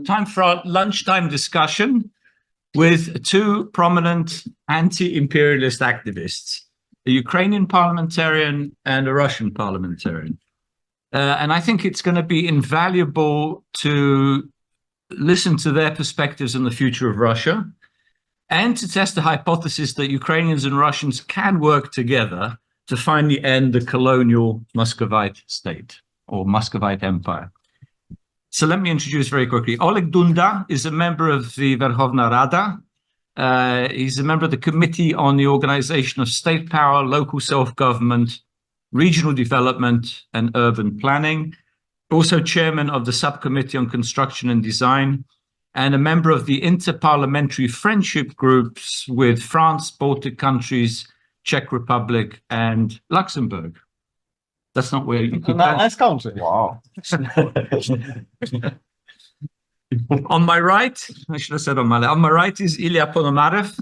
time for our lunchtime discussion with two prominent anti-imperialist activists, a Ukrainian parliamentarian and a Russian parliamentarian. And I think it's going to be invaluable to listen to their perspectives on the future of Russia and to test the hypothesis that Ukrainians and Russians can work together to finally end the colonial Muscovite state or Muscovite empire. So let me introduce very quickly. Oleg Dunda is a member of the Verkhovna Rada. He's a member of the Committee on the Organization of State Power, Local Self-Government, Regional Development and Urban Planning. Also chairman of the Subcommittee on Construction and Design, and a member of the Interparliamentary Friendship Groups with France, Baltic countries, Czech Republic, and Luxembourg. That's not where you could... Nice country. Wow. On my right, I should have said on my left, on my right is Ilya Ponomarev,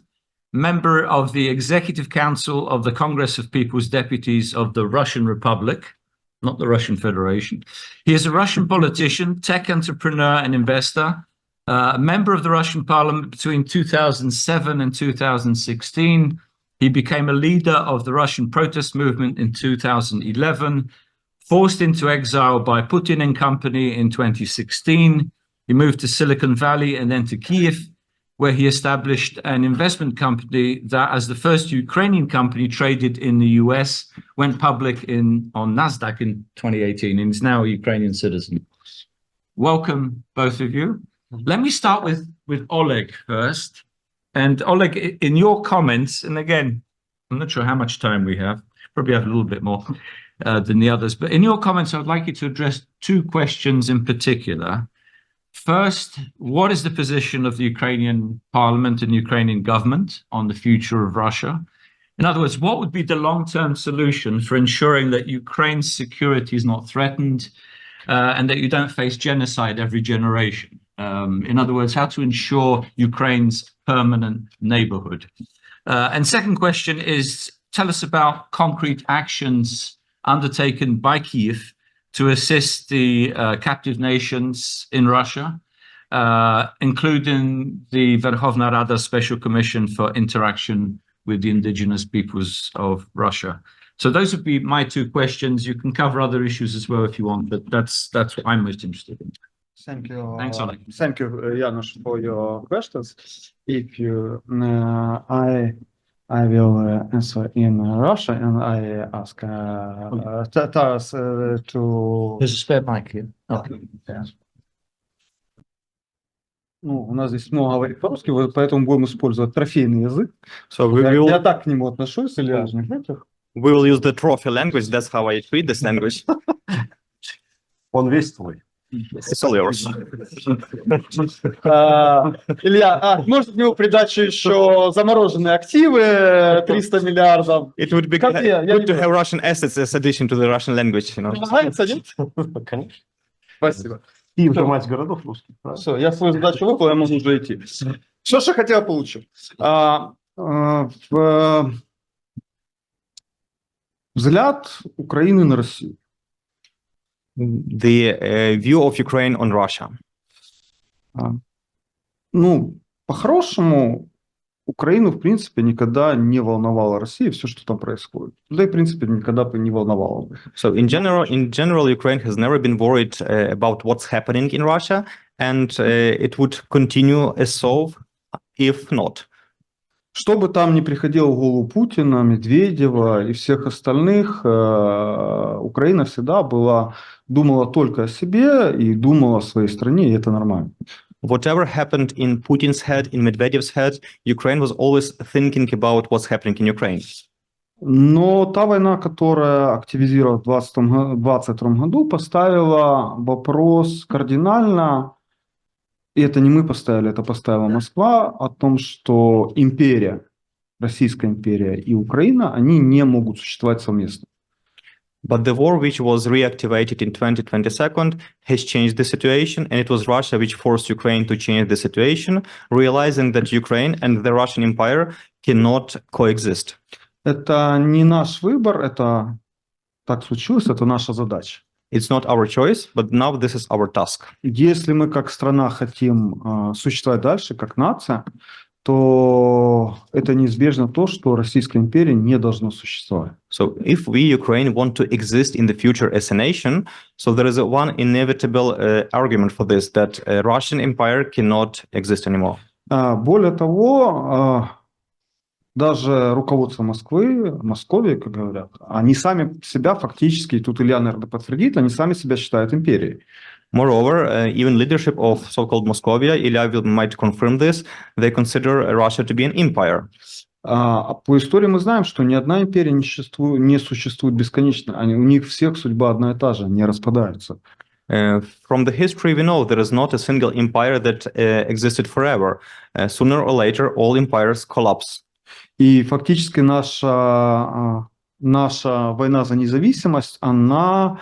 member of the Executive Council of the Congress of People's Deputies of the Russian Republic, not the Russian Federation. He is a Russian politician, tech entrepreneur and investor, a member of the Russian parliament between 2007 and 2016. He became a leader of the Russian protest movement in 2011, forced into exile by Putin and company in 2016. He moved to Silicon Valley and then to Kiev, where he established an investment company that, as the first Ukrainian company, traded in the US, went public on NASDAQ in 2018, and is now a Ukrainian citizen. Welcome, both of you. Let me start with Oleg first. And Oleg, in your comments, and again, I'm not sure how much time we have, probably have a little bit more than the others, but in your comments, I would like you to address two questions in particular. First, what is the position of the Ukrainian parliament and Ukrainian government on the future of Russia? In other words, what would be the long-term solution for ensuring that Ukraine's security is not threatened and that you don't face genocide every generation? In other words, how to ensure Ukraine's permanent neighborhood. And second question is, tell us about concrete actions undertaken by Kyiv to assist the captive nations in Russia, including the Verkhovna Rada Special Commission for Interaction with the Indigenous Peoples of Russia. So those would be my two questions. You can cover other issues as well if you want, but that's what I'm most interested in. Thank you. Thanks, Oleg. Thank you, Janusz, for your questions. If you, I will answer in Russia, and I ask Taras to... There's a spare mic here. Okay. Yeah. Ну, у нас здесь много говорит по-русски, поэтому будем использовать трофейный язык. So Я так к нему отношусь, Илья, не против? we will use the trophy language. That's how I treat this language. Он весь твой. It's all yours. Илья, может, к нему придачу еще замороженные активы 300 миллиардов? It would be Как good я to have Russian assets as addition to the Russian language, you know. Нравится, нет? Конечно. Спасибо. И уже мать городов русских. Все, я свою задачу выполнил, я могу уже идти. Все, что хотел, получил. Взгляд Украины на Россию. The view of Ukraine on Russia. Ну, по-хорошему, Украину, в принципе, никогда не волновала Россия, все, что там происходит. Да и, в принципе, никогда бы не волновало. So in general, Ukraine has never been worried about what's happening in Russia, and it would continue as so if not. Что бы там ни приходило в голову Путина, Медведева и всех остальных, Украина всегда думала только о себе и думала о своей стране, и это нормально. Whatever happened in Putin's head, in Medvedev's head, Ukraine was always thinking about what's happening in Ukraine. Но та война, которая активизировалась в 2022 году, поставила вопрос кардинально, и это не мы поставили, это поставила Москва, о том, что империя, Российская империя и Украина, они не могут существовать совместно. But the war, which was reactivated in 2022, has changed the situation, and it was Russia which forced Ukraine to change the situation, realizing that Ukraine and the Russian Empire cannot coexist. Это не наш выбор, это так случилось, это наша задача. It's not our choice, but now this is our task. Если мы как страна хотим существовать дальше, как нация, то это неизбежно то, что Российская империя не должна существовать. So if we, Ukraine, want to exist in the future as a nation, so there is one inevitable argument for this, that Russian Empire cannot exist anymore. Более того, даже руководство Москвы, Московии, как говорят, они сами себя фактически, и тут Илья, наверное, подтвердит, они сами себя считают империей. Moreover, even leadership of so-called Moscovia, Ilya might confirm this, they consider Russia to be an empire. По истории мы знаем, что ни одна империя не существует бесконечно. У них всех судьба одна и та же, не распадаются. From the history, we know there is not a single empire that existed forever. Sooner or later, all empires collapse. И фактически наша война за независимость, она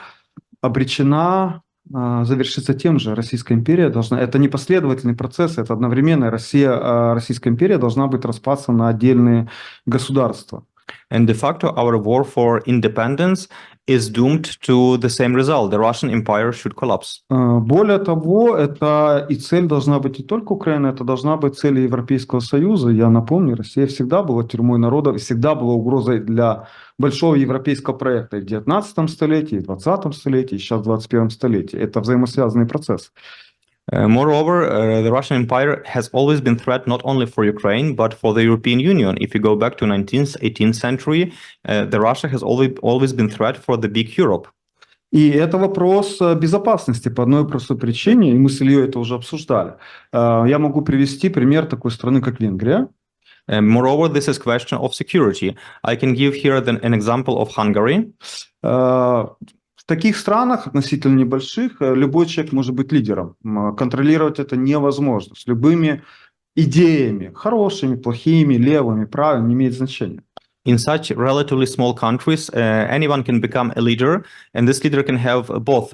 обречена завершиться тем же. Российская империя должна... Это не последовательный процесс, это одновременно. Российская империя должна быть распаться на отдельные государства. And de facto, our war for independence is doomed to the same result. The Russian Empire should collapse. Более того, это и цель должна быть не только Украины, это должна быть цель Европейского Союза. Я напомню, Россия всегда была тюрьмой народов, всегда была угрозой для большого европейского проекта и в 19 столетии, и в 20 столетии, и сейчас в 21 столетии. Это взаимосвязанный процесс. Moreover, the Russian Empire has always been threat not only for Ukraine, but for the European Union. If you go back to 19th, 18th century, the Russia has always been threat for the big Europe. И это вопрос безопасности по одной простой причине, и мы с Ильей это уже обсуждали. Я могу привести пример такой страны, как Венгрия. Moreover, this is question of security. I can give here an example of Hungary. В таких странах, относительно небольших, любой человек может быть лидером. Контролировать это невозможно. С любыми идеями, хорошими, плохими, левыми, правыми, не имеет значения. In such relatively small countries, anyone can become a leader, and this leader can have both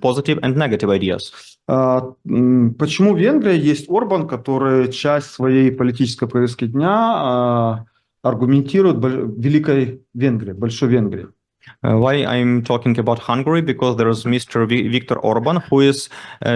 positive and negative ideas. Почему в Венгрии есть Орбан, который часть своей политической повестки дня аргументирует Великой Венгрией, Большой Венгрией? Why I'm talking about Hungary? Because there is Mr. Viktor Orban who is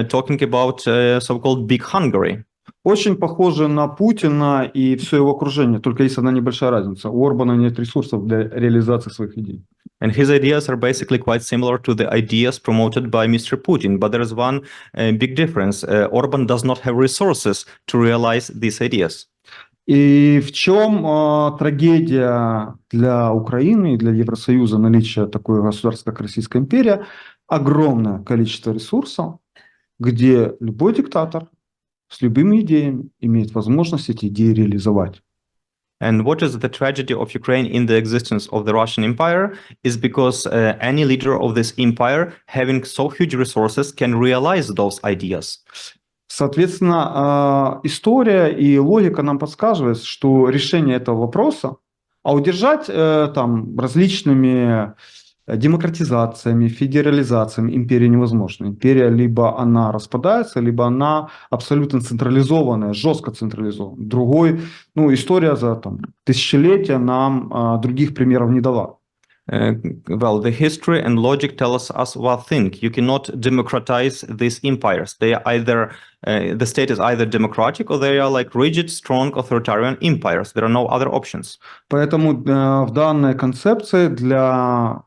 talking about so-called Big Hungary. Очень похоже на Путина и все его окружение, только есть одна небольшая разница. У Орбана нет ресурсов для реализации своих идей. And his ideas are basically quite similar to the ideas promoted by Mr. Putin, but there is one big difference. Orban does not have resources to realize these ideas. И в чем трагедия для Украины и для Евросоюза наличия такой государства, как Российская империя? Огромное количество ресурсов, где любой диктатор с любыми идеями имеет возможность эти идеи реализовать. And what is the tragedy of Ukraine in the existence of the Russian Empire is because any leader of this empire having so huge resources can realize those ideas. Соответственно, история и логика нам подсказывает, что решение этого вопроса, удержать там различными демократизациями, федерализациями империи невозможно. Империя либо она распадается, либо она абсолютно централизованная, жестко централизованная. История за тысячелетия нам других примеров не дала. Well, the history and logic tell us one thing. You cannot democratize these empires. They are either, the state is either democratic or they are like rigid, strong, authoritarian empires. There are no other options. Поэтому в данной концепции для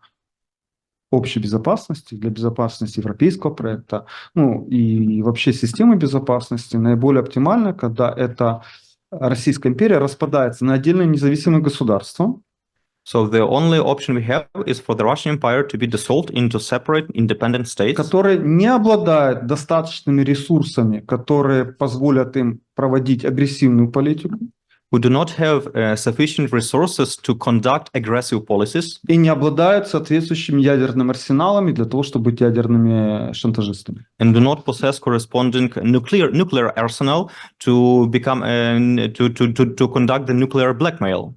общей безопасности, для безопасности европейского проекта, и вообще системы безопасности наиболее оптимально, когда эта Российская империя распадается на отдельные независимые государства. So the only option we have is for the Russian Empire to be dissolved into separate independent states, которые не обладают достаточными ресурсами, которые позволят им проводить агрессивную политику, who do not have sufficient resources to conduct aggressive policies, и не обладают соответствующими ядерными арсеналами для того, чтобы быть ядерными шантажистами. and do not possess corresponding nuclear arsenal to become to conduct the nuclear blackmail.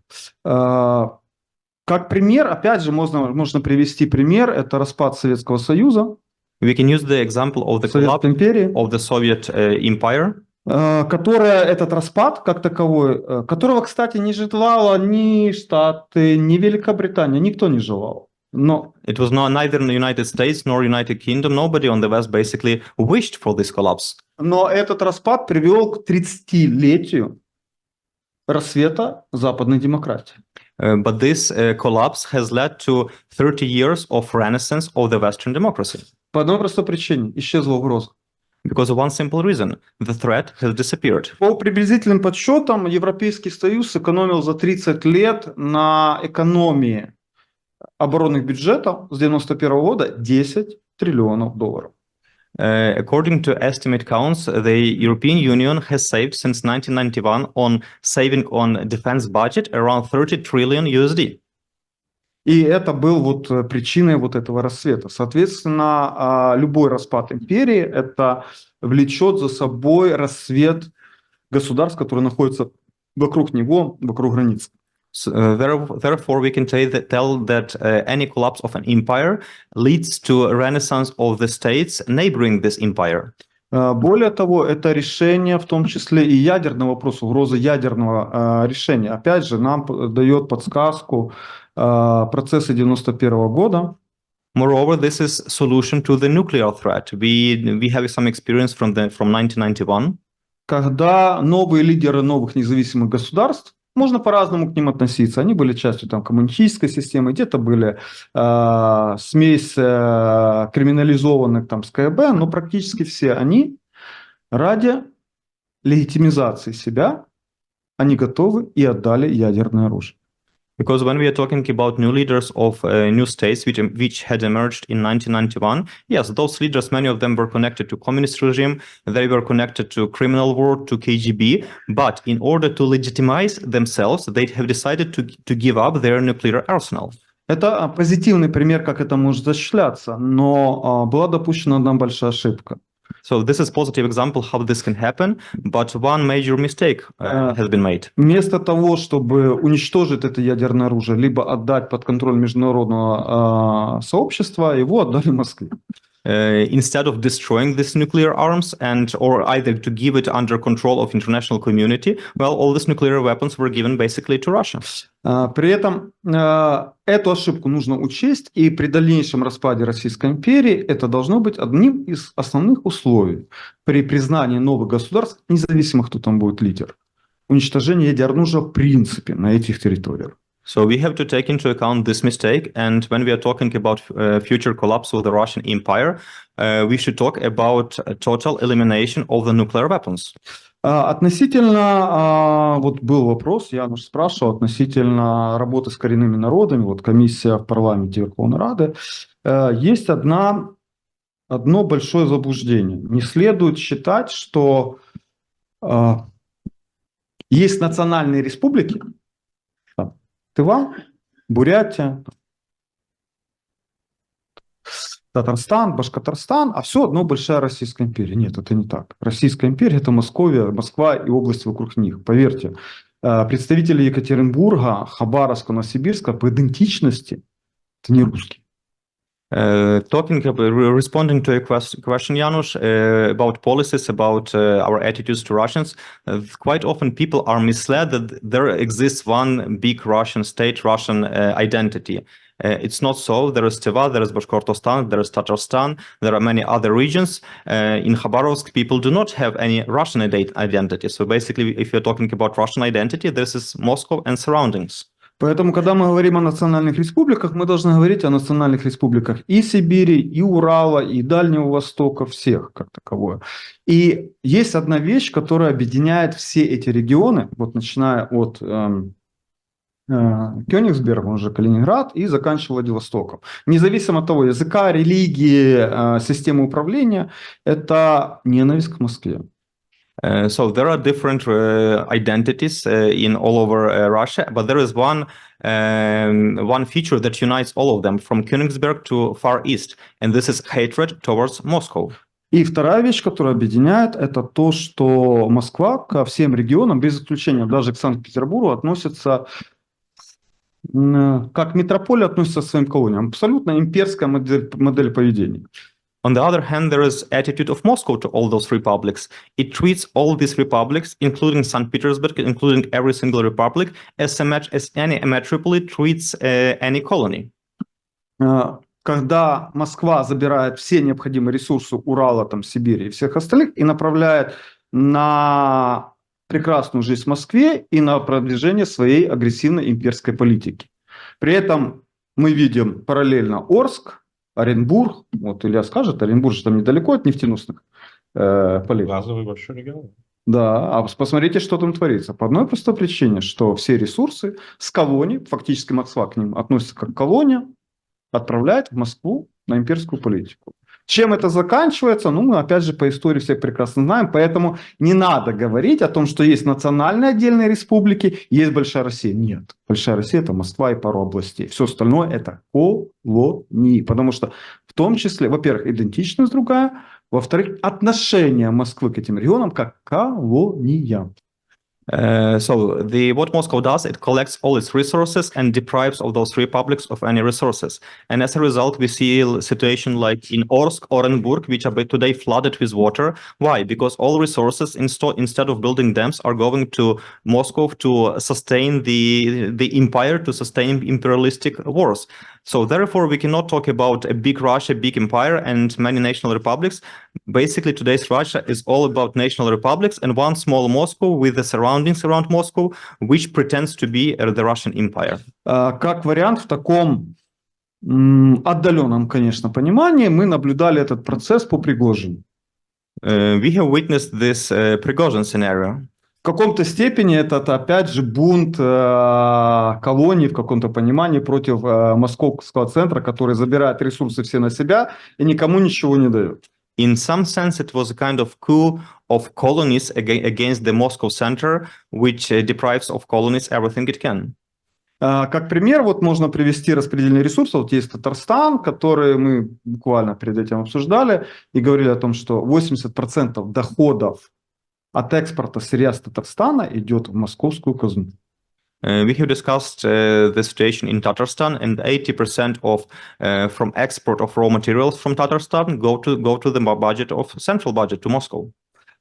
Как пример, опять же, можно привести пример, это распад Советского Союза, We can use the example of the Советской collapse империи, of the Soviet Empire, этот распад как таковой, которого, кстати, не желала ни Штаты, ни Великобритания, никто не желал. Но It was not neither in the United States nor United Kingdom. Nobody on the West basically wished for this collapse. Но этот распад привел к 30-летию рассвета западной демократии. But this collapse has led to 30 years of renaissance of the Western democracy. По одной простой причине. Исчезла угроза. Because of one simple reason, the threat has disappeared. По приблизительным подсчетам, Европейский Союз сэкономил за 30 лет на экономии оборонных бюджетов с 1991 года 10 триллионов долларов. According to estimate counts, the European Union has saved since 1991 on saving on defense budget around 30 trillion USD. И это был вот причиной вот этого рассвета. Соответственно, любой распад империи это влечет за собой рассвет государств, которые находятся вокруг него, вокруг границ. So, therefore, we can tell that any collapse of an empire leads to a renaissance of the states neighboring this empire. Более того, это решение в том числе и ядерного вопроса, угроза ядерного решения. Опять же, нам дает подсказку процессы 91 года. Moreover, this is solution to the nuclear threat. We have some experience from 1991. Когда новые лидеры новых независимых государств, можно по-разному к ним относиться. Они были частью там коммунистической системы, где-то были смесь криминализованных там с КГБ, но практически все они ради легитимизации себя, они готовы и отдали ядерное оружие. Because when we are talking about new leaders of new states which had emerged in 1991, yes, those leaders, many of them were connected to communist regime, they were connected to criminal world, to KGB, but in order to legitimize themselves, they have decided to give up their nuclear arsenal. Это позитивный пример, как это может осуществляться, но была допущена одна большая ошибка. So this is positive example how this can happen, but one major mistake has been made. Вместо того, чтобы уничтожить это ядерное оружие, либо отдать под контроль международного сообщества, его отдали Москве. Instead of destroying this nuclear arms or either to give it under control of international community, well, all these nuclear weapons were given basically to Russia. При этом эту ошибку нужно учесть, и при дальнейшем распаде Российской империи это должно быть одним из основных условий при признании новых государств, независимо кто там будет лидер. Уничтожение ядерного оружия в принципе на этих территориях. So we have to take into account this mistake, and when we are talking about future collapse of the Russian Empire, we should talk about total elimination of the nuclear weapons. Относительно, вот был вопрос, я спрашивал, относительно работы с коренными народами, вот комиссия в парламенте Верховной Рады, есть одно большое заблуждение. Не следует считать, что есть национальные республики, Тыва, Бурятия, Татарстан, Башкортостан, а все одно большая Российская империя. Нет, это не так. Российская империя – это Москва и области вокруг них. Поверьте, представители Екатеринбурга, Хабаровска, Новосибирска по идентичности – это не русские. Responding to a question, Janusz, about policies, about our attitudes to Russians, quite often people are misled that there exists one big Russian state, Russian identity. It's not so. There is Teva, there is Bashkortostan, there is Tatarstan, there are many other regions. In Khabarovsk, people do not have any Russian identity. So basically, if you're talking about Russian identity, this is Moscow and surroundings. Поэтому, когда мы говорим о национальных республиках, мы должны говорить о национальных республиках и Сибири, и Урала, и Дальнего Востока, всех как таковое. И есть одна вещь, которая объединяет все эти регионы, вот начиная от Кёнигсберга, он же Калининград, и заканчивая Владивостоком. Независимо от того, языка, религии, системы управления, это ненависть к Москве. So there are different identities in all over Russia, but there is one feature that unites all of them from Königsberg to Far East, and this is hatred towards Moscow. И вторая вещь, которая объединяет, это то, что Москва ко всем регионам, без исключения даже к Санкт-Петербургу, относится как метрополия относится к своим колониям. Абсолютно имперская модель поведения. On the other hand, there is attitude of Moscow to all those republics. It treats all these republics, including St. Petersburg, including every single republic, as any metropolis treats any colony. когда Москва забирает все необходимые ресурсы Урала, там, Сибири и всех остальных и направляет на прекрасную жизнь в Москве и на продвижение своей агрессивной имперской политики. При этом мы видим параллельно Орск, Оренбург, вот Илья скажет, Оренбург же там недалеко от нефтеносных полей. Газовый большой регион. Да, а посмотрите, что там творится. По одной простой причине, что все ресурсы с колоний, фактически Москва к ним относится как колония, отправляет в Москву на имперскую политику. Чем это заканчивается? Ну, мы опять же по истории все прекрасно знаем, поэтому не надо говорить о том, что есть национальные отдельные республики, есть Большая Россия. Нет, Большая Россия – это Москва и пару областей. Все остальное – это колонии, потому что в том числе, во-первых, идентичность другая, во-вторых, отношение Москвы к этим регионам как к колониям. So what Moscow does, it collects all its resources and deprives of those republics of any resources. And as a result, we see a situation like in Orsk, Orenburg, which are today flooded with water. Why? Because all resources, instead of building dams, are going to Moscow to sustain the empire, to sustain imperialistic wars. So therefore, we cannot talk about a big Russia, big empire, and many national republics. Basically, today's Russia is all about national republics and one small Moscow with the surroundings around Moscow, which pretends to be the Russian Empire. Как вариант, в таком отдаленном, конечно, понимании мы наблюдали этот процесс по Пригожину. We have witnessed this Prigozhin scenario. В каком-то степени это опять же бунт колоний в каком-то понимании против московского центра, который забирает ресурсы все на себя и никому ничего не дает. In some sense, it was a kind of coup of colonies against the Moscow center, which deprives of colonies everything it can. Как пример, вот можно привести распределение ресурсов. Вот есть Татарстан, который мы буквально перед этим обсуждали и говорили о том, что 80% доходов от экспорта сырья с Татарстана идет в московскую казну. We have discussed the situation in Tatarstan, and 80% of from export of raw materials from Tatarstan go to the budget of central budget to Moscow.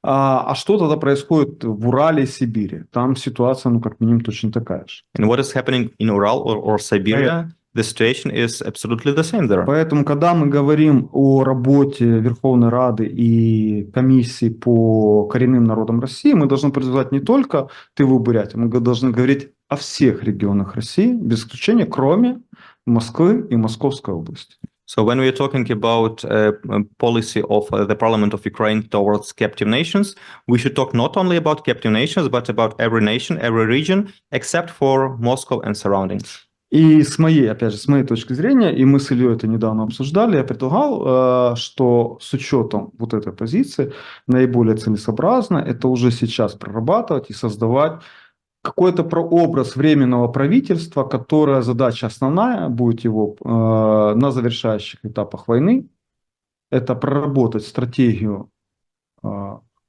А что тогда происходит в Урале и Сибири? Там ситуация, ну, как минимум, точно такая же. And what is happening in Ural or Siberia? The situation is absolutely the same there. Поэтому, когда мы говорим о работе Верховной Рады и комиссии по коренным народам России, мы должны призывать не только Тыву и Бурятию, мы должны говорить о всех регионах России, без исключения, кроме Москвы и Московской области. So when we are talking about policy of the Parliament of Ukraine towards captive nations, we should talk not only about captive nations, but about every nation, every region, except for Moscow and surroundings. И с моей, опять же, с моей точки зрения, и мы с Ильей это недавно обсуждали, я предлагал, что с учетом вот этой позиции наиболее целесообразно это уже сейчас прорабатывать и создавать какой-то прообраз временного правительства, которая задача основная будет его на завершающих этапах войны, это проработать стратегию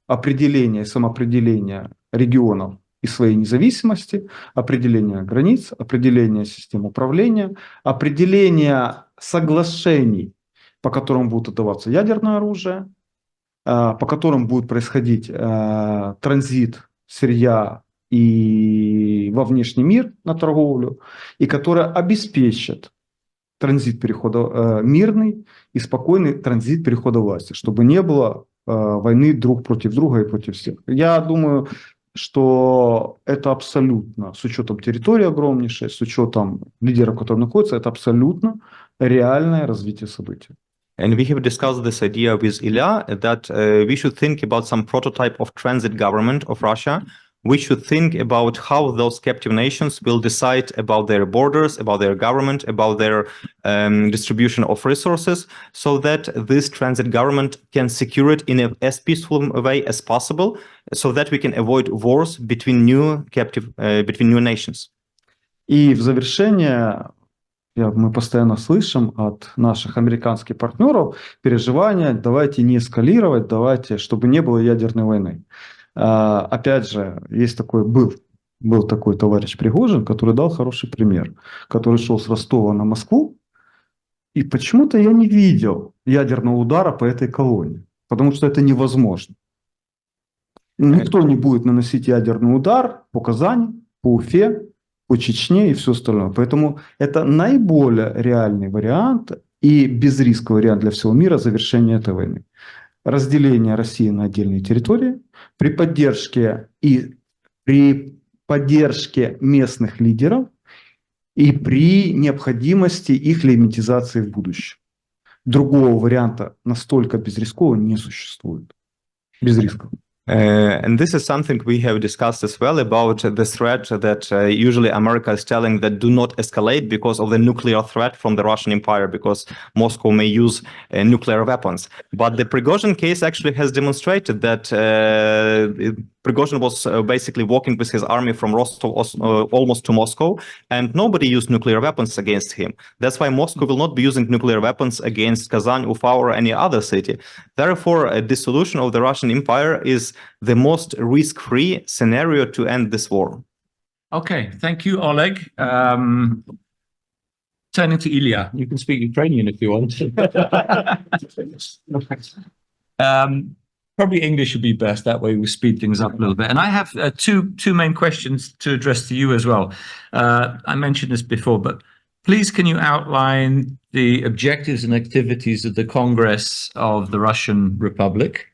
определения и самоопределения регионов и своей независимости, определение границ, определение систем управления, определение соглашений, по которым будет отдаваться ядерное оружие, по которым будет происходить транзит сырья и во внешний мир на торговлю, и которые обеспечат транзит перехода мирный и спокойный транзит перехода власти, чтобы не было войны друг против друга и против всех. Я думаю, что это абсолютно, с учетом территории огромнейшей, с учетом лидеров, которые находятся, это абсолютно реальное развитие событий. And we have discussed this idea with Ilya that we should think about some prototype of transit government of Russia. We should think about how those captive nations will decide about their borders, about their government, about their distribution of resources, so that this transit government can secure it in as peaceful way as possible, so that we can avoid wars between new nations. И в завершение, мы постоянно слышим от наших американских партнеров переживания, давайте не эскалировать, давайте, чтобы не было ядерной войны. Опять же, есть такой, был такой товарищ Пригожин, который дал хороший пример, который шел с Ростова на Москву, и почему-то я не видел ядерного удара по этой колонии, потому что это невозможно. Никто не будет наносить ядерный удар по Казани, по Уфе, по Чечне и все остальное. Поэтому это наиболее реальный вариант и безрисковый вариант для всего мира завершения этой войны. Разделение России на отдельные территории при поддержке местных лидеров и при необходимости их легитимизации в будущем. Другого варианта настолько безрискового не существует. Без риска. And this is something we have discussed as well about the threat that usually America is telling that do not escalate because of the nuclear threat from the Russian Empire, because Moscow may use nuclear weapons. But the Prigozhin case actually has demonstrated that Prigozhin was basically walking with his army from Rostov almost to Moscow, and nobody used nuclear weapons against him. That's why Moscow will not be using nuclear weapons against Kazan, Ufa, or any other city. Therefore, a dissolution of the Russian Empire is the most risk-free scenario to end this war. Okay, thank you, Oleg. Turning to Ilya, you can speak Ukrainian if you want. Probably English would be best. That way we speed things up a little bit. And I have two main questions to address to you as well. I mentioned this before, but please can you outline the objectives and activities of the Congress of the Russian Republic?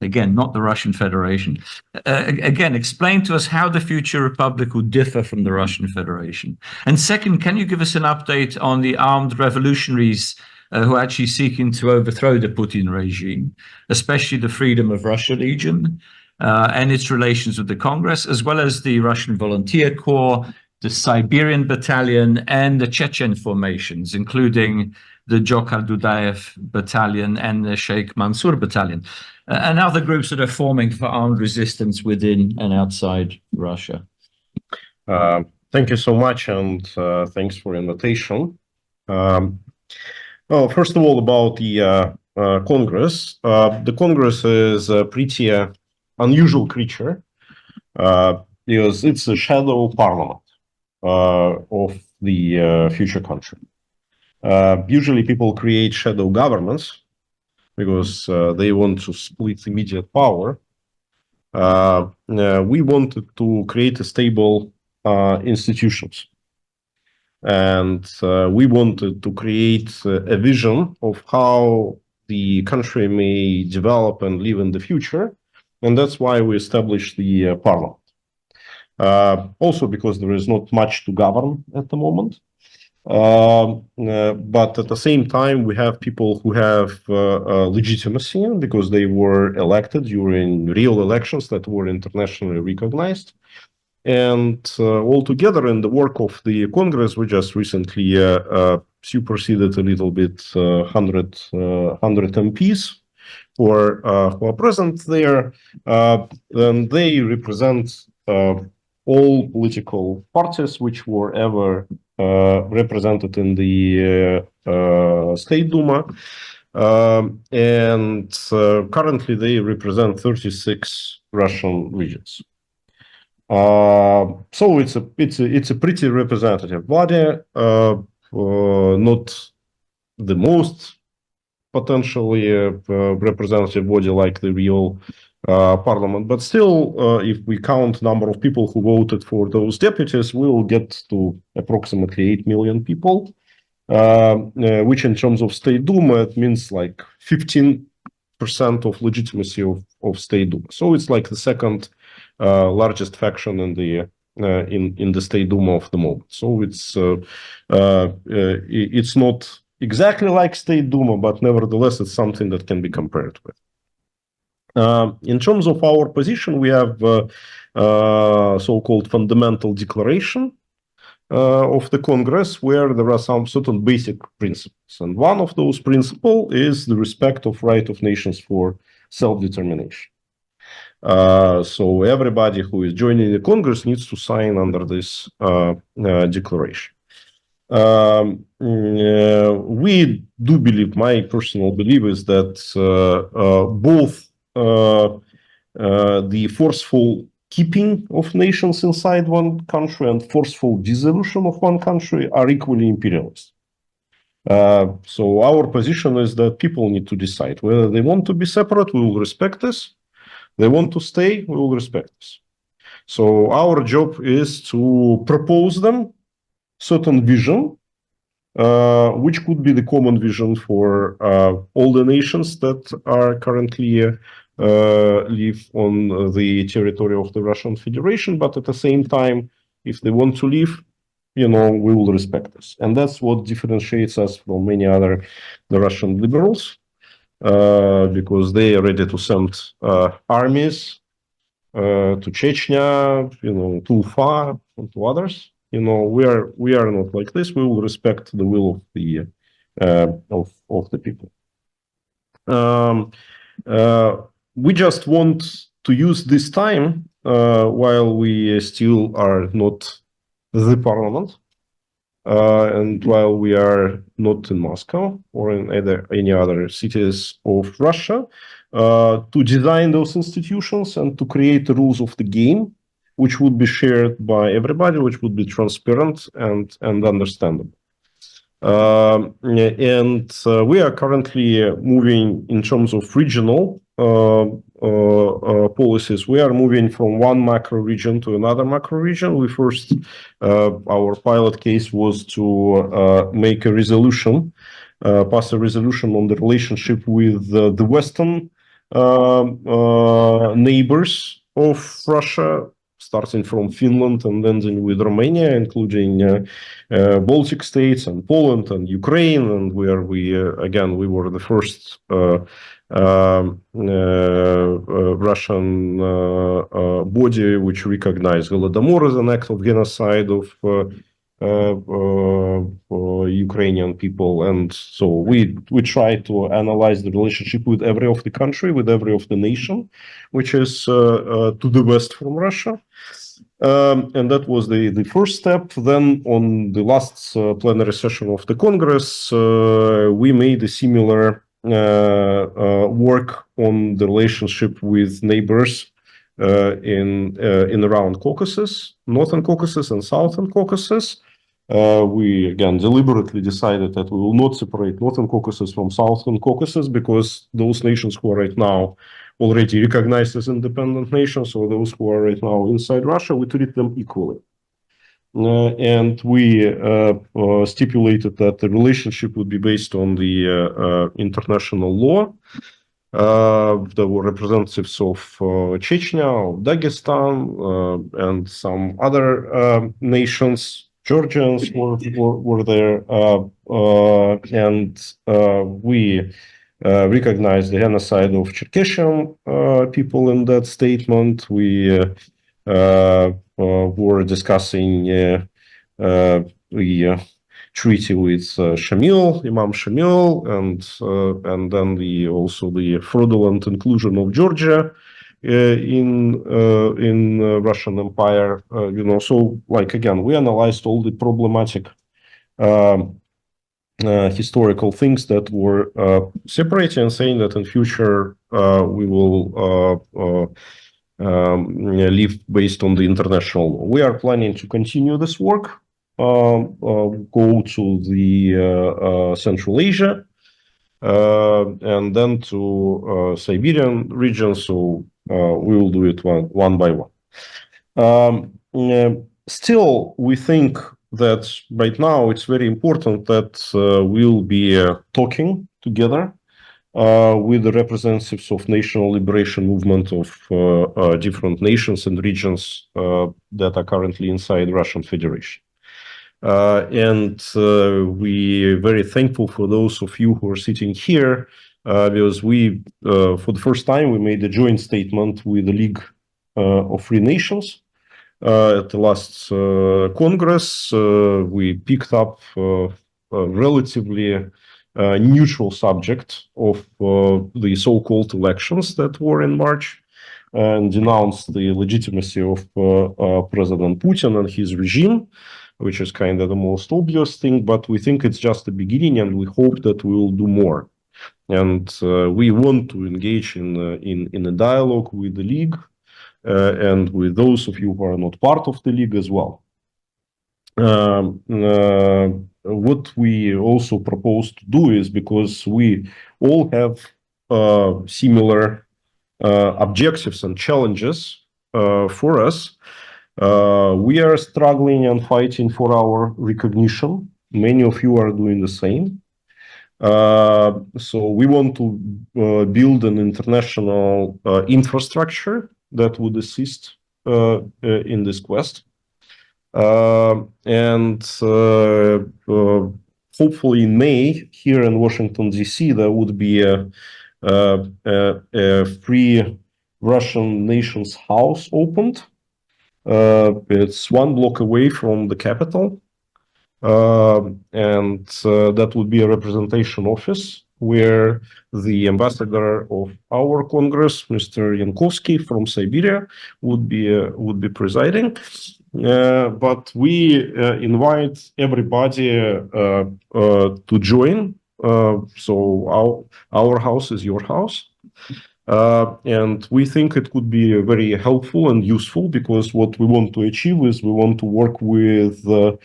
Again, not the Russian Federation. Again, explain to us how the future republic will differ from the Russian Federation. And second, can you give us an update on the armed revolutionaries who are actually seeking to overthrow the Putin regime, especially the Freedom of Russia Legion and its relations with the Congress, as well as the Russian Volunteer Corps, the Siberian Battalion, and the Chechen formations, including the Jokar Dudayev Battalion and the Sheikh Mansour Battalion, and other groups that are forming for armed resistance within and outside Russia. Thank you so much, and thanks for the invitation. Well, first of all, about the Congress. The Congress is a pretty unusual creature because it's a shadow parliament of the future country. Usually people create shadow governments because they want to split immediate power. We wanted to create a stable institutions. And we wanted to create a vision of how the country may develop and live in the future. And that's why we established the parliament. Also because there is not much to govern at the moment. But at the same time, we have people who have legitimacy because they were elected during real elections that were internationally recognized. And altogether in the work of the Congress, we just recently superseded a little bit 100 MPs who are present there. And they represent all political parties which were ever represented in the State Duma. And currently they represent 36 Russian regions. So it's a pretty representative body, not the most potentially representative body like the real parliament, but still, if we count number of people who voted for those deputies, we will get to approximately 8 million people, which in terms of State Duma, it means like 15% of legitimacy of State Duma. So it's like the second largest faction in the State Duma of the moment. So it's not exactly like State Duma, but nevertheless, it's something that can be compared with. In terms of our position, we have so-called fundamental declaration of the Congress, where there are some certain basic principles. And one of those principles is the respect of right of nations for self-determination. So everybody who is joining the Congress needs to sign under this declaration. We do believe, my personal belief is that both the forceful keeping of nations inside one country and forceful dissolution of one country are equally imperialist. So our position is that people need to decide whether they want to be separate, we will respect this. They want to stay, we will respect this. So our job is to propose them certain vision, which could be the common vision for all the nations that are currently live on the territory of the Russian Federation. But at the same time, if they want to leave, we will respect this. And that's what differentiates us from many other the Russian liberals, because they are ready to send armies to Chechnya, too far, and to others. We are not like this. We will respect the will of the people. We just want to use this time while we still are not the parliament, and while we are not in Moscow or in any other cities of Russia, to design those institutions and to create the rules of the game, which would be shared by everybody, which would be transparent and understandable. And we are currently moving in terms of regional policies. We are moving from one macro region to another macro region. We first, our pilot case was to make a resolution, pass a resolution on the relationship with the Western neighbors of Russia, starting from Finland and ending with Romania, including Baltic states and Poland and Ukraine. And we were the first Russian body which recognized Holodomor as an act of genocide of Ukrainian people. And so we try to analyze the relationship with every of the country, with every of the nation, which is to the west from Russia. And that was the first step. Then on the last plenary session of the Congress, we made a similar work on the relationship with neighbors in around Caucasus, Northern Caucasus and Southern Caucasus. We again deliberately decided that we will not separate Northern Caucasus from Southern Caucasus, because those nations who are right now already recognized as independent nations, or those who are right now inside Russia, we treat them equally. And we stipulated that the relationship would be based on the international law. There were representatives of Chechnya, of Dagestan, and some other nations. Georgians were there, and we recognized the genocide of Cherkessian people in that statement. We were discussing the treaty with Shamil, Imam Shamil, and then also the fraudulent inclusion of Georgia in Russian Empire. So again, we analyzed all the problematic historical things that were separating, and saying that in future we will live based on the international law. We are planning to continue this work, go to the Central Asia, and then to Siberian region. So we will do it one by one. Still, we think that right now it's very important that we'll be talking together with the representatives of national liberation movement of different nations and regions that are currently inside Russian Federation. And we're very thankful for those of you who are sitting here, because we, for the first time, we made a joint statement with the League of Free Nations. At the last Congress, we picked up a relatively neutral subject of the so-called elections that were in March, and denounced the legitimacy of President Putin and his regime, which is kind of the most obvious thing. But we think it's just the beginning, and we hope that we will do more. And we want to engage in a dialogue with the League, and with those of you who are not part of the League as well. What we also propose to do is, because we all have similar objectives and challenges for us. We are struggling and fighting for our recognition. Many of you are doing the same. So we want to build an international infrastructure that would assist in this quest. And hopefully in May, here in Washington, D.C., there would be a free Russian nation's house opened. It's 1 block away from the capital. And that would be a representation office where the ambassador of our Congress, Mr. Yankovsky from Siberia, would be presiding. But we invite everybody to join. So our house is your house. And we think it could be very helpful and useful, because what we want to achieve is we want to work with the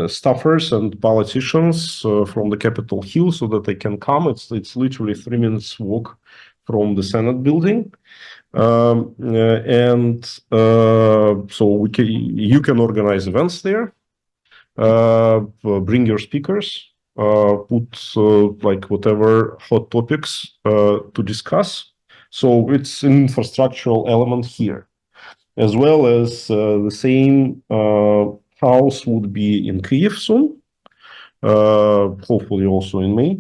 staffers and politicians from the Capitol Hill so that they can come. It's literally 3 minutes walk from the Senate building. So you can organize events there, bring your speakers, put like whatever hot topics to discuss. So it's an infrastructural element here, as well as the same house would be in Kyiv soon, hopefully also in May.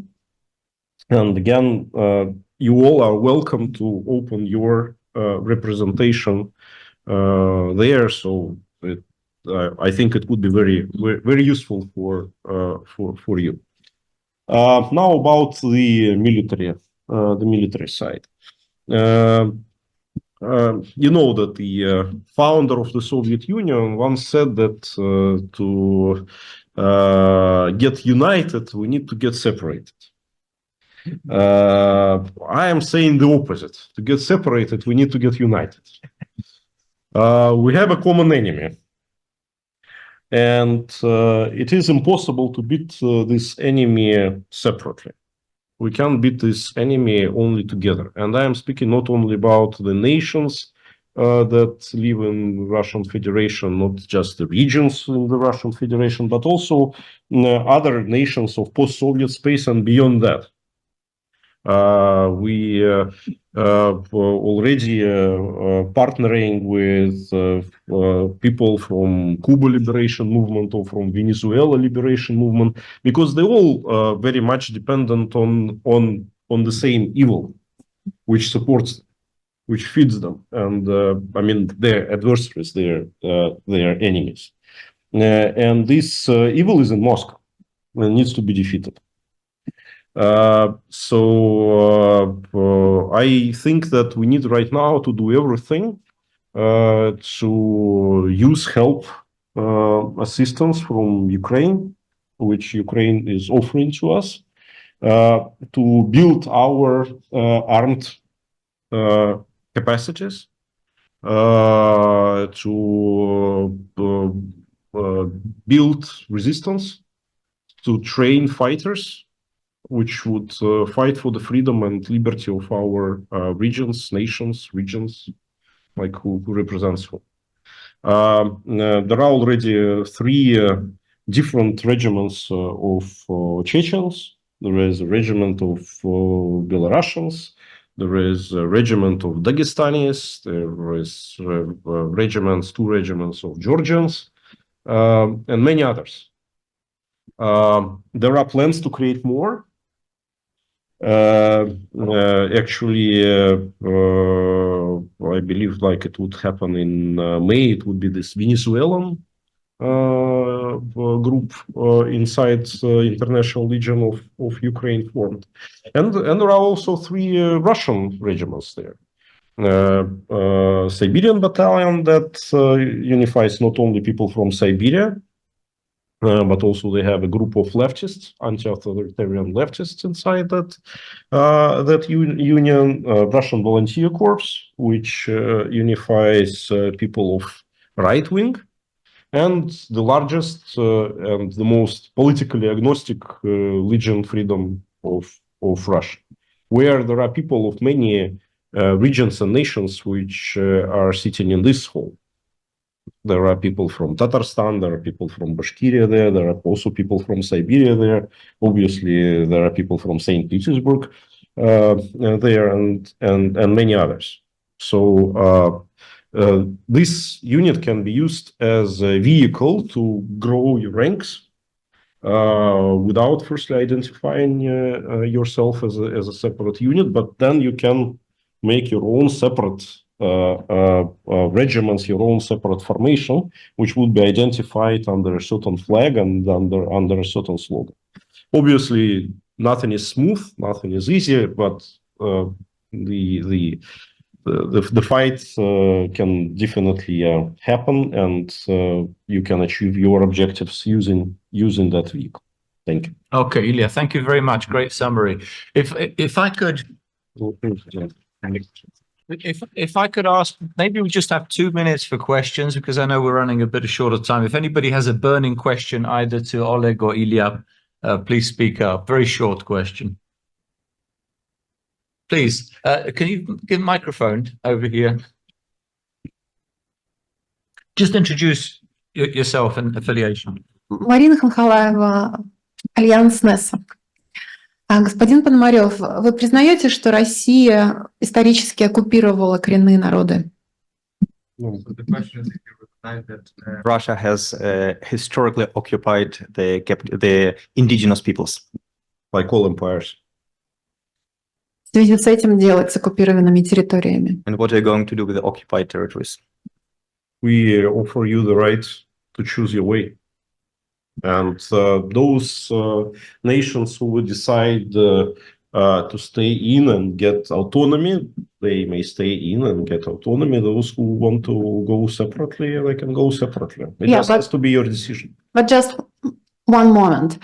And again, you all are welcome to open your representation there. So I think it would be very useful for you. Now about the military side. You know that the founder of the Soviet Union once said that to get united, we need to get separated. I am saying the opposite. To get separated, we need to get united. We have a common enemy. And it is impossible to beat this enemy separately. We can beat this enemy only together. And I am speaking not only about the nations that live in Russian Federation, not just the regions in the Russian Federation, but also other nations of post-Soviet space and beyond that. We already partnering with people from Cuba Liberation Movement or from Venezuela Liberation Movement, because they all very much dependent on the same evil, which supports them, which feeds them, and I mean their adversaries, their enemies, and this evil is in Moscow and needs to be defeated. So I think that we need right now to do everything to use help, assistance from Ukraine, which Ukraine is offering to us, to build our armed capacities, to build resistance, to train fighters which would fight for the freedom and liberty of our regions, like who represents who. There are already 3 different regiments of Chechens. There is a regiment of Belarusians. There is a regiment of Dagestanis. There is 2 regiments of Georgians, and many others. There are plans to create more. Actually, I believe like it would happen in May. It would be this Venezuelan group inside International Legion of Ukraine formed, and there are also 3 Russian regiments there. Siberian battalion that unifies not only people from Siberia, but also they have a group of leftists, anti-authoritarian leftists inside that union. Russian Volunteer Corps, which unifies people of right wing, and the largest and the most politically agnostic Legion Freedom of Russia, where there are people of many regions and nations which are sitting in this hall. There are people from Tatarstan, there are people from Bashkiria there are also people from Siberia there. Obviously, there are people from St. Petersburg there and many others. So this unit can be used as a vehicle to grow your ranks without firstly identifying yourself as a separate unit, but then you can make your own separate regiments, your own separate formation, which would be identified under a certain flag and under a certain slogan. Obviously, nothing is smooth, nothing is easy, but the fight can definitely happen, and you can achieve your objectives using that vehicle. Thank you. Okay, Ilya, thank you very much. Great summary. If I could ask, maybe we just have 2 minutes for questions, because I know we're running a bit short of time. If anybody has a burning question either to Oleg or Ilya, please speak up. Very short question. Please, can you give a microphone over here? Just introduce yourself and affiliation. Марина Ханхалаева, Альянс НЕСО. Господин Пономарев, вы признаете, что Россия исторически оккупировала коренные народы? Russia has historically occupied the indigenous peoples. Like all empires. В связи с этим делать с оккупированными территориями? And what are you going to do with the occupied territories? We offer you the right to choose your way. And those nations who would decide to stay in and get autonomy, they may stay in and get autonomy. Those who want to go separately, they can go separately. It just has to be your decision. But just one moment.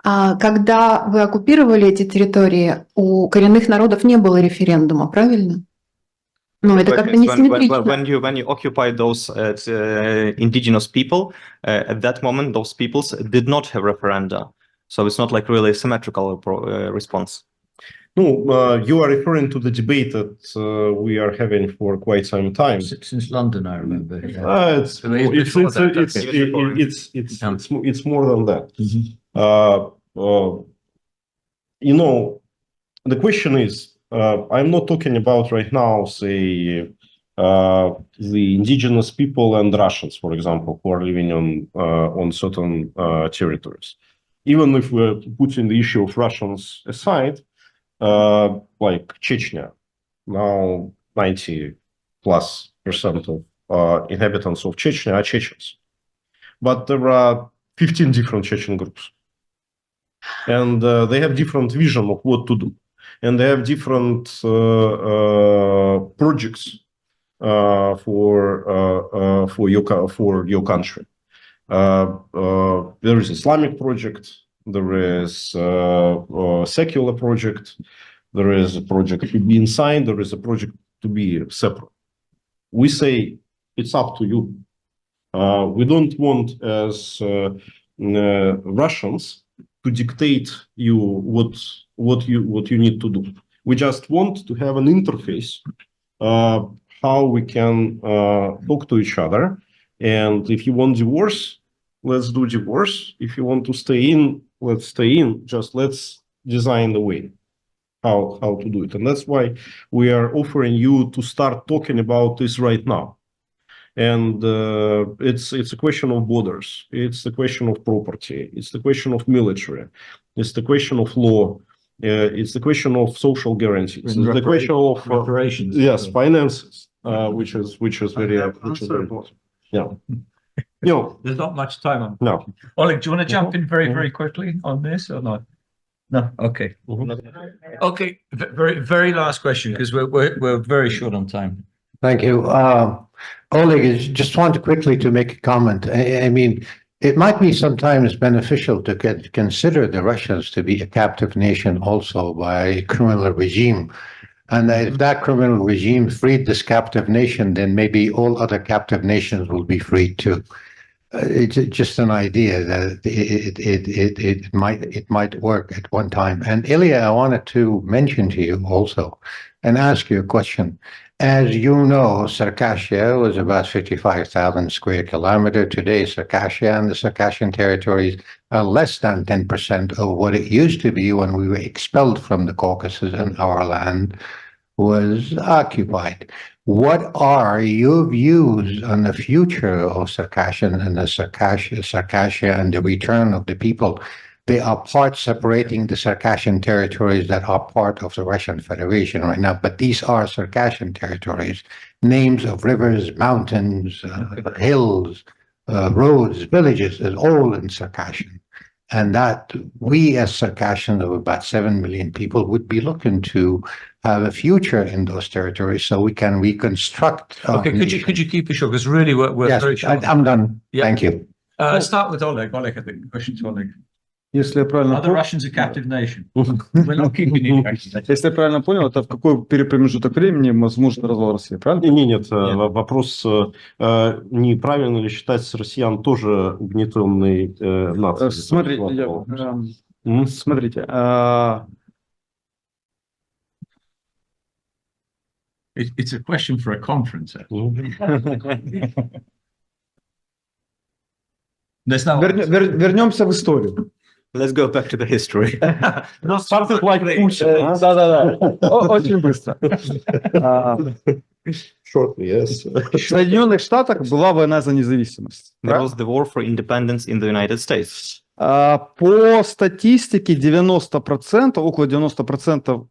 Когда вы оккупировали эти территории, у коренных народов не было референдума, правильно? Ну, это как-то несимметрично. When you occupy those indigenous people, at that moment, those peoples did not have referenda. So it's not like really a symmetrical response. No, you are referring to the debate that we are having for quite some time. Since London, I remember. It's more than that. You know, the question is, I'm not talking about right now, say, the indigenous people and Russians, for example, who are living on certain territories. Even if we're putting the issue of Russians aside, like Chechnya, now 90+% of inhabitants of Chechnya are Chechens. But there are 15 different Chechen groups. And they have different vision of what to do. And they have different projects for your country. There is Islamic project. There is a secular project. There is a project to be inside. There is a project to be separate. We say it's up to you. We don't want, as Russians, to dictate you what you need to do. We just want to have an interface, how we can talk to each other. And if you want divorce, let's do divorce. If you want to stay in, let's stay in. Just let's design the way how to do it. And that's why we are offering you to start talking about this right now. And it's a question of borders. It's the question of property. It's the question of military. It's the question of law. It's the question of social guarantees. It's the question of reparations. Yes, finances, which is very important. Yeah. You know, there's not much time on. No. Oleg, do you want to jump in very quickly on this or not? No. Okay. Okay. Very last question, because we're very short on time. Thank you. Oleg, I just want quickly to make a comment. I mean, it might be sometimes beneficial to consider the Russians to be a captive nation also by a criminal regime. And if that criminal regime freed this captive nation, then maybe all other captive nations will be freed too. It's just an idea that it might work at one time. And Ilya, I wanted to mention to you also and ask you a question. As you know, Circassia was about 55,000 square kilometers. Today, Circassia and the Circassian territories are less than 10% of what it used to be when we were expelled from the Caucasus and our land was occupied. What are your views on the future of Circassia and the Circassia and the return of the people? They are part separating the Circassian territories that are part of the Russian Federation right now, but these are Circassian territories, names of rivers, mountains, hills, roads, villages, is all in Circassian. And that we as Circassians of about 7 million people would be looking to have a future in those territories so we can reconstruct. Okay, could you keep it short? Because really we're Yes, very short. I'm done. Yeah. Thank you. Start with Oleg. Oleg, I think. Question to Oleg. Если я правильно Are the понял, Russians a captive nation? We're not keeping it actually. если я правильно понял, это в какой промежуток времени возможен развал России, правильно? Нет, вопрос, неправильно ли считать россиян тоже угнетенной нацией? Смотрите, It's a question for a conference. There's no вернемся в историю. Let's go back to the history. Something like Putin. Да. Очень быстро. Shortly, yes. В Соединенных Штатах была война за независимость. There was the war for independence in the United States. По статистике 90%, около 90%,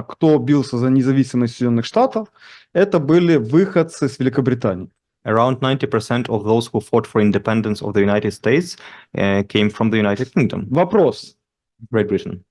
кто бился за независимость Соединенных Штатов, это были выходцы с Великобритании. Around 90% of those who fought for independence of the United States came from the United Kingdom, Вопрос. Great Britain.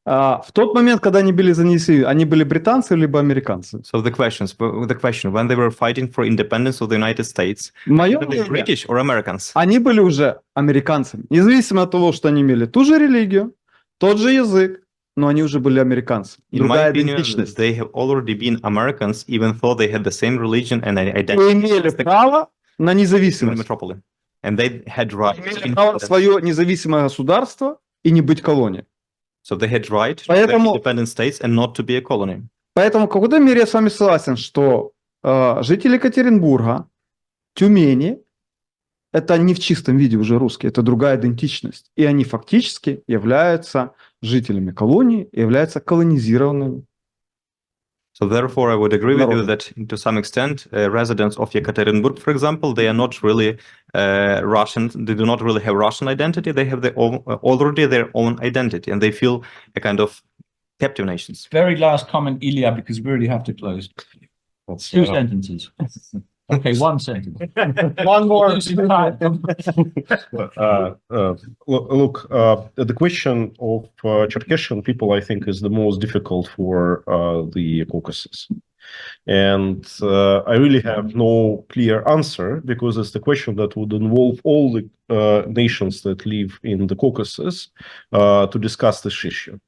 В тот момент, когда они были за независимость, они были британцы либо американцы? So the question, when they were fighting for independence of the United States, Мое were they мнение, British or Americans? они были уже американцами. Независимо от того, что они имели ту же религию, тот же язык, но они уже были американцами. In my Другая opinion, идентичность. they have already been Americans, even though they had the same religion and И identity имели право на in the независимость. metropoly. And they had right. Имели право на свое независимое государство и не быть колонией. So they had right to Поэтому- be independent states and not to be a colony. Поэтому в какой-то мере я с вами согласен, что жители Екатеринбурга, Тюмени, это не в чистом виде уже русские, это другая идентичность. И они фактически являются жителями колонии, являются колонизированными. So therefore, I would agree with you Народом. that to some extent, residents of Yekaterinburg, for example, they are not really Russian. They do not really have Russian identity. They have already their own identity, and they feel a kind of captive nations. very last comment, Ilya, because we really have to close. That's, 2 sentences. Okay, 1 sentence. One more. Look, the question of Cherkessian people, I think, is the most difficult for the Caucasus. And I really have no clear answer because it's the question that would involve all the nations that live in the Caucasus to discuss this issue.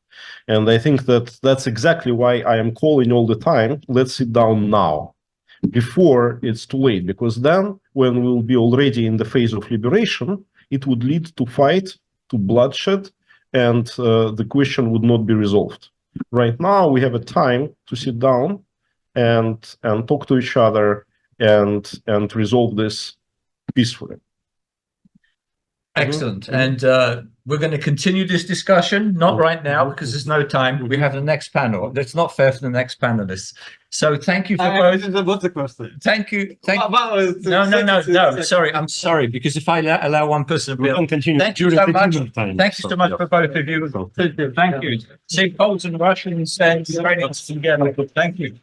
And I think that that's exactly why I am calling all the time, let's sit down now, before it's too late, because then when we'll be already in the phase of liberation, it would lead to fight, to bloodshed, and the question would not be resolved. Right now, we have a time to sit down and talk to each other and resolve this peacefully. Excellent. And we're going to continue this discussion, not right now, because there's no time. We have the next panel. That's not fair for the next panelists. So thank you for both. Thank you. No. Sorry. I'm sorry, because if I allow one person to We can continue Thank you during so the much. dinner time. Thank you so much for both of you. Thank you. See Poles and Russians and Ukrainians together. Thank you.